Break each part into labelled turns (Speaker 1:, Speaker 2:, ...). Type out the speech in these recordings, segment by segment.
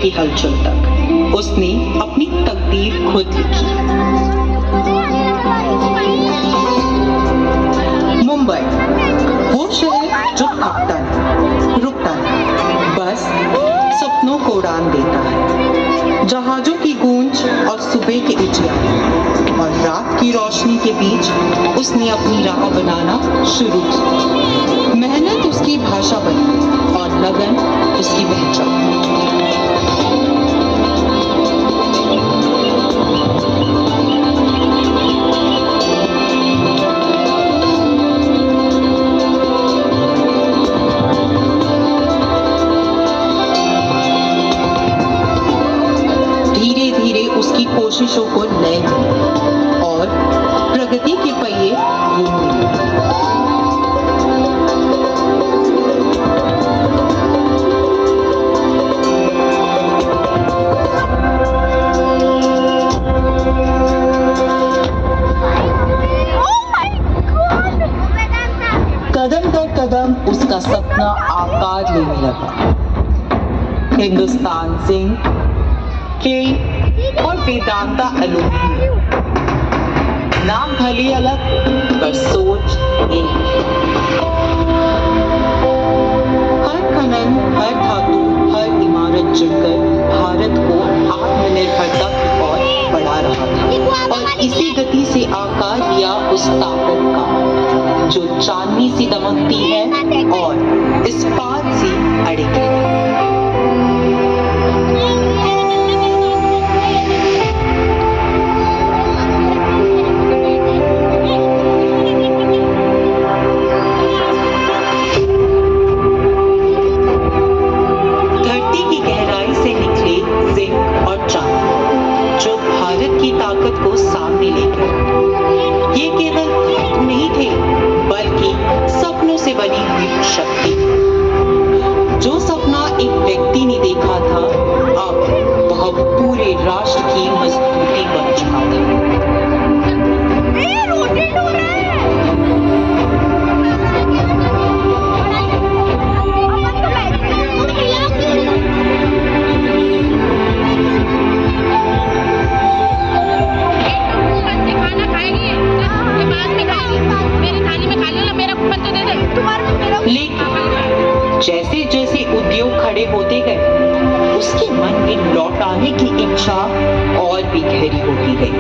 Speaker 1: की हलचल तक उसने अपनी तकदीर खुद लिखी। मुंबई वो शहर जो थकता नहीं, रुकता नहीं, बस सपनों को उड़ान देता है। जहाजों की गूंज और सुबह के उजियारे और रात की रोशनी के बीच उसने अपनी राह बनाना शुरू की। मेहनत उसकी भाषा बनी और लगन उसकी पहचान। धीरे धीरे उसकी कोशिशों को लय मिली और प्रगति के पहिए घूमने लगे। कदम दर कदम उसका सपना आकार लेने लगा। हिंदुस्तान जिंक, केई और वेदांता एल्यूमीनियम, नाम भले अलग पर सोच एक। हर खनन, हर धातु, हर इमारत जुड़कर भारत को आत्मनिर्भरता की ओर बढ़ा रहा था और इसी गति से आकार लिया उस ताकत का जो चांदनी सी दमकती है और इस्पात सी अड़िग है। को सामने लेकर ये केवल नहीं थे बल्कि सपनों से बनी हुई शक्ति। जो सपना एक व्यक्ति ने देखा था अब वह पूरे राष्ट्र की मजबूती बन चुका था। लेकिन जैसे जैसे उद्योग खड़े होते गए उसके मन में लौटाने की इच्छा और भी गहरी होती गई।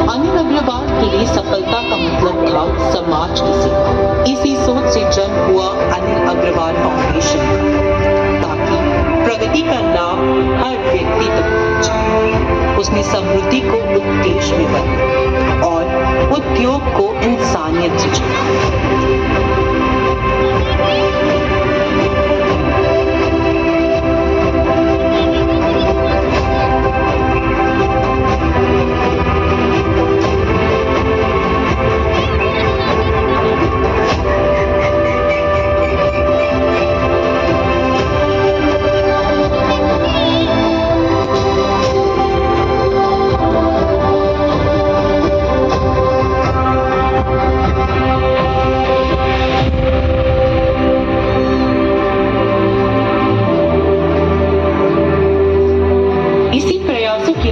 Speaker 1: अनिल अग्रवाल के लिए सफलता का मतलब था समाज की सेवा। इसी सोच से जन्म हुआ अनिल अग्रवाल फाउंडेशन ताकि प्रगति का लाभ हर व्यक्ति तक पहुंचे। उसने समृद्धि को उद्देश्य में बदला और उद्योग को इंसानियत से जोड़ा।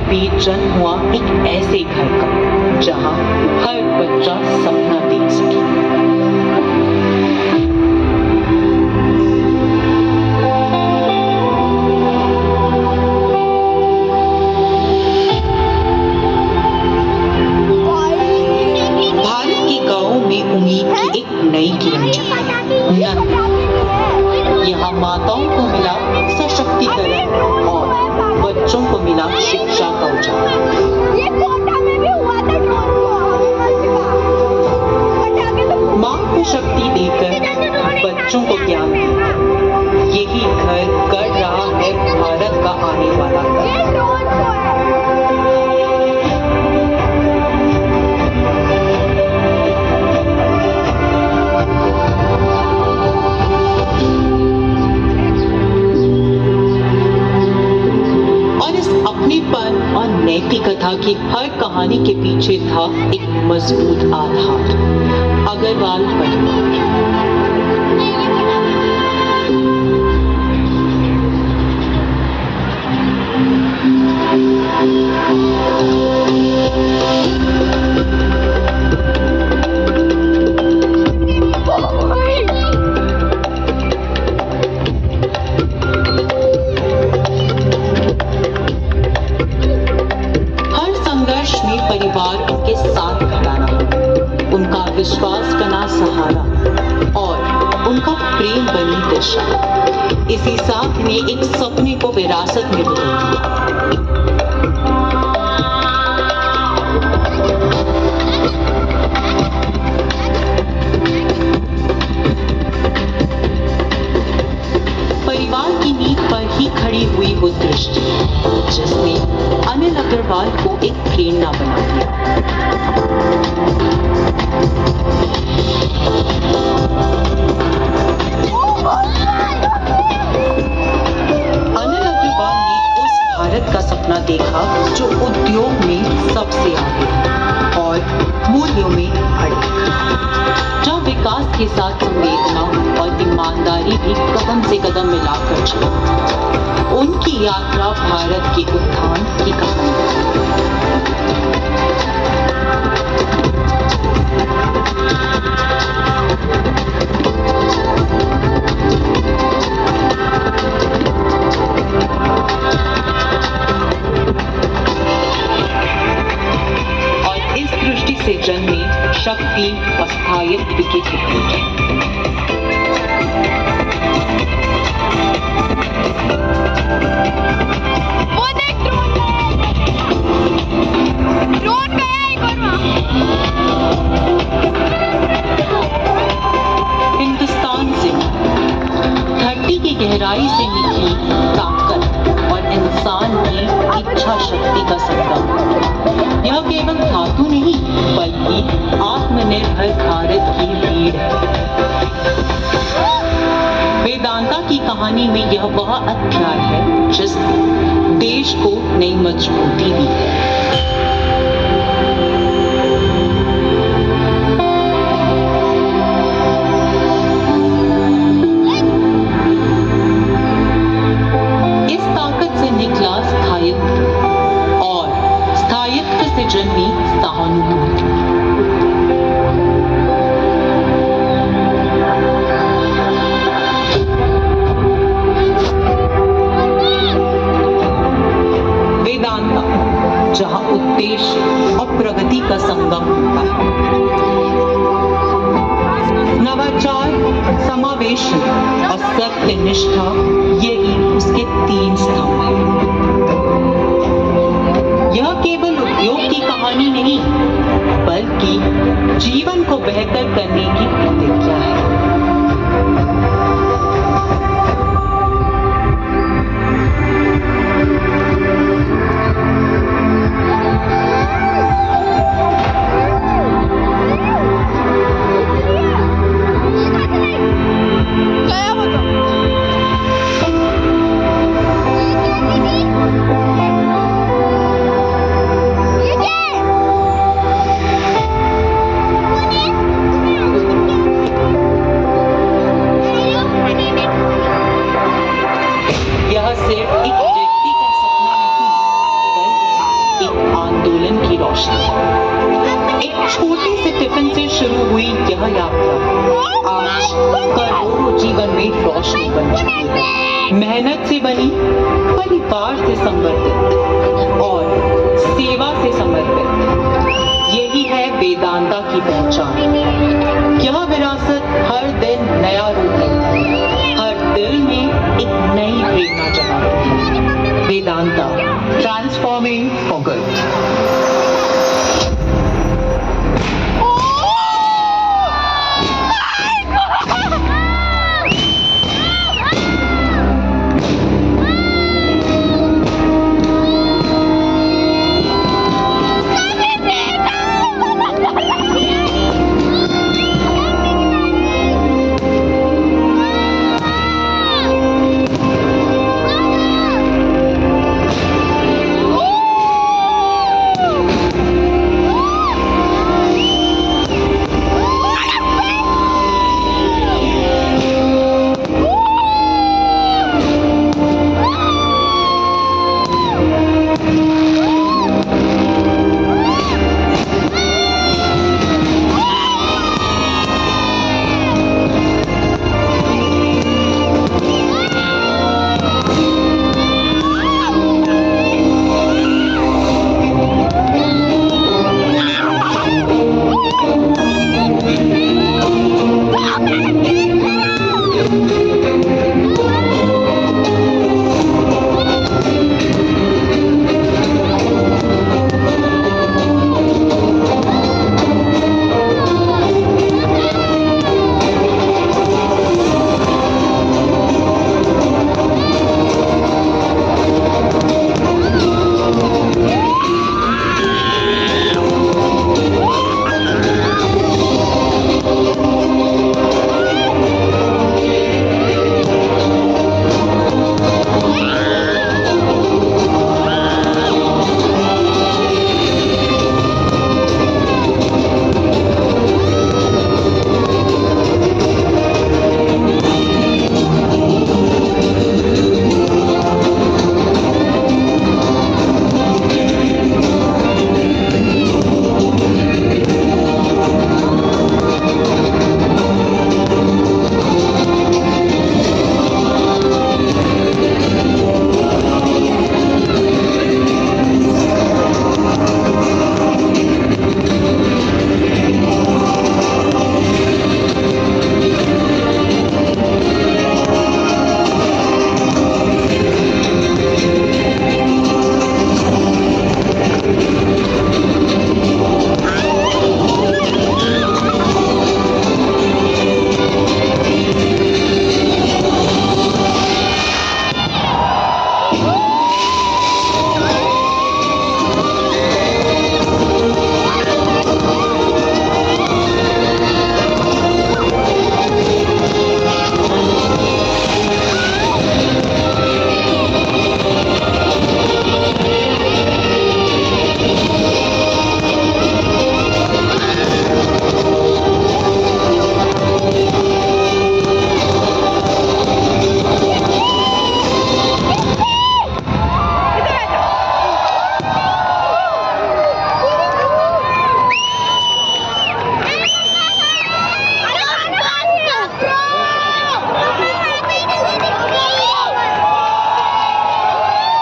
Speaker 1: बीच जन्म हुआ एक ऐसे घर का जहां हर बच्चा सपना देख सके। भारत के गांवों में उम्मीद की एक नई किरण चमकी। यहाँ माताओं को मिला सशक्तिकरण और बच्चों को मिला शिक्षा का उजाला। माँ को शक्ति देकर बच्चों को ज्ञान देकर यही घर गढ़ रहा है भारत का आने वाला घर। और इस अपनेपन और नैतिकता कहानी के पीछे था एक मजबूत आधार, अग्रवाल परिवार। परिवार उनके साथ खड़ा रहा, उनका विश्वास बना सहारा और उनका प्रेम बनी दिशा। इसी साथ ने एक सपने को विरासत में बदल दिया। परिवार की नींव पर ही खड़ी हुई वो दृष्टि जिसने अनिल अग्रवाल को एक प्रेरणा बना दिया। अनिल अग्रवाल ने उस भारत का सपना देखा जो उद्योग में सबसे आगे और मूल्यों में अड़िग, जहाँ विकास के साथ संवेदना और ईमानदारी भी कदम से कदम मिलाकर चले। उनकी यात्रा भारत के उत्थान की कहानी। और इस दृष्टि से जन्मे शक्ति और स्थायित्व की प्रतीक। हिंदुस्तान से धरती की गहराई से निकली ताकत और इंसान की इच्छा शक्ति का संगम। यह केवल धातु नहीं बल्कि आत्मनिर्भर भारत की रीढ़ है। वेदांता की कहानी में यह वह अध्याय है जिसने देश को नई मजबूती दी है। इस ताकत से निकला स्थायित्व और स्थायित्व से जन्मी सहानुभूति। वेदांता जहां उद्देश्य और प्रगति का संगम होता है। नवाचार, समावेशन और सत्यनिष्ठा यही उसके 3 स्तंभ हैं। यह केवल उद्योग की कहानी नहीं बल्कि जीवन को बेहतर करने की प्रतिज्ञा है। एक छोटे से टिफिन से शुरू हुई यह यात्रा आज करोड़ों जीवन में रोशनी बन चुकी है। मेहनत से बनी, परिवार से संबंधित और सेवा से समर्पित